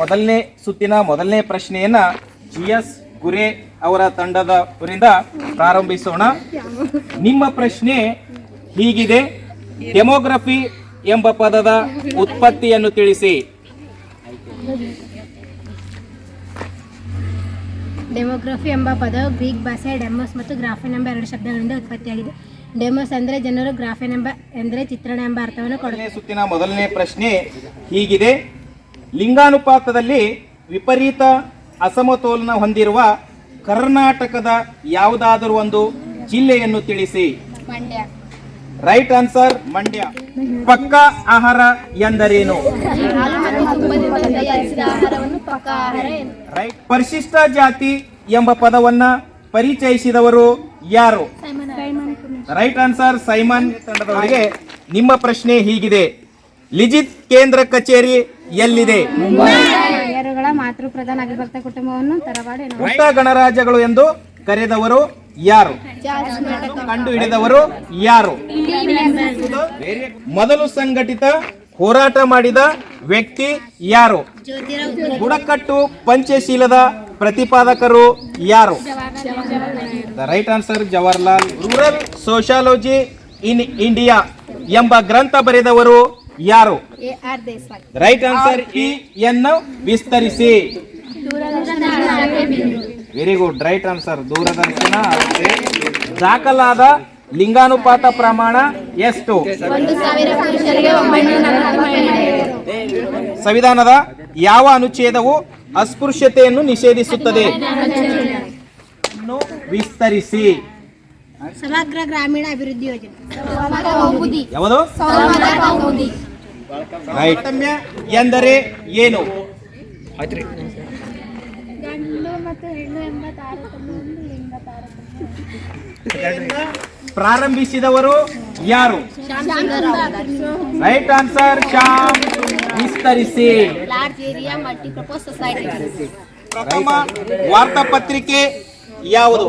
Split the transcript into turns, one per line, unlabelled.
ಮೊದಲನೇ ಸುತ್ತಿನ ಮೊದಲನೇ ಪ್ರಶ್ನೆಯನ್ನ GS ಗುರೆ ಅವರ ತಂಡದವರಿಂದ ಪ್ರಾರಂಭಿಸೋಣ. ನಿಮ್ಮ ಪ್ರಶ್ನೆ ಹೀಗಿದೆ: ಡೆಮೋಗ್ರಫಿ ಎಂಬ ಪದದ ಉತ್ಪತ್ತಿಯನ್ನು ತಿಳಿಸಿ.
ಡೆಮೋಗ್ರಫಿ ಎಂಬ ಪದವು ಗ್ರೀಕ್ ಭಾಷೆ ಡೆಮೋಸ್ ಮತ್ತು ಗ್ರಾಫಿನ್ ಎಂಬ ಎರಡು ಶಬ್ದಗಳಿಂದ ಉತ್ಪತ್ತಿಯಾಗಿದೆ. ಡೆಮೋಸ್ ಅಂದರೆ ಜನರು, ಗ್ರಾಫಿನ್ ಎಂದರೆ ಚಿತ್ರಣ ಎಂಬ ಅರ್ಥವನ್ನು ಕೊಡುತ್ತದೆ.
ಸುತ್ತಿನ ಮೊದಲನೇ ಪ್ರಶ್ನೆ ಹೀಗಿದೆ: ಲಿಂಗಾನುಪಾತದಲ್ಲಿ ವಿಪರೀತ ಅಸಮತೋಲನ ಹೊಂದಿರುವ ಕರ್ನಾಟಕದ ಯಾವುದಾದರೂ ಒಂದು ಜಿಲ್ಲೆಯನ್ನು ತಿಳಿಸಿ.
ಮಂಡ್ಯ.
Right answer, Mandya. ಪಕ್ಕ ಆಹಾರ ಎಂದರೇನು? ರೈಟ್. ಪರಿಶಿಷ್ಟ ಜಾತಿ ಎಂಬ ಪದವನ್ನ ಪರಿಚಯಿಸಿದವರು ಯಾರು? Right answer, Simon. ತಂಡದವರಿಗೆ ನಿಮ್ಮ ಪ್ರಶ್ನೆ ಹೀಗಿದೆ: ಲಿಜಿತ್ ಕೇಂದ್ರ ಕಚೇರಿ ಎಲ್ಲಿದೆ?
ಮಾತೃ ಪ್ರಧಾನ ಅವಿಭಕ್ತ ಕುಟುಂಬವನ್ನು ತರವಾಡಿ
ಪುಟ್ಟ ಗಣರಾಜ್ಯಗಳು ಎಂದು ಕರೆದವರು ಯಾರು? ಕಂಡು ಹಿಡಿದವರು ಯಾರು? ಮೊದಲು ಸಂಘಟಿತ ಹೋರಾಟ ಮಾಡಿದ ವ್ಯಕ್ತಿ ಯಾರು? ಬುಡಕಟ್ಟು ಪಂಚಶೀಲದ ಪ್ರತಿಪಾದಕರು ಯಾರು? Right answer, Jawaharlal. Rural sociology in India ಎಂಬ ಗ್ರಂಥ ಬರೆದವರು ಯಾರು? ರೈಟ್ ಆನ್ಸರ್, ಈ ಯನ್ನು ವಿಸ್ತರಿಸಿ. ವೆರಿ ಗುಡ್, ರೈಟ್ ಆನ್ಸರ್, ದೂರದರ್ಶನ. ದಾಖಲಾದ ಲಿಂಗಾನುಪಾತ ಪ್ರಮಾಣ ಎಷ್ಟು? ಸಂವಿಧಾನದ ಯಾವ ಅನುಚ್ಛೇದವು ಅಸ್ಪೃಶ್ಯತೆಯನ್ನು ನಿಷೇಧಿಸುತ್ತದೆ? ವಿಸ್ತರಿಸಿ.
ಸಮಗ್ರ ಗ್ರಾಮೀಣ ಅಭಿವೃದ್ಧಿ ಯೋಜನೆ.
ಯಾವುದು? ರೈಟ್. ತಾರತಮ್ಯ ಎಂದರೆ ಏನು?
ಗಂಡು ಮತ್ತು ಹೆಣ್ಣು ಎಂಬ ತಾರತಮ್ಯವನ್ನು ಲಿಂಗ ತಾರತಮ್ಯ.
ಪ್ರಾರಂಭಿಸಿದವರು ಯಾರು? Right answer, Shyam. ವಿಸ್ತರಿಸಿ. ಪ್ರಥಮ ವಾರ್ತಾಪತ್ರಿಕೆ ಯಾವುದು?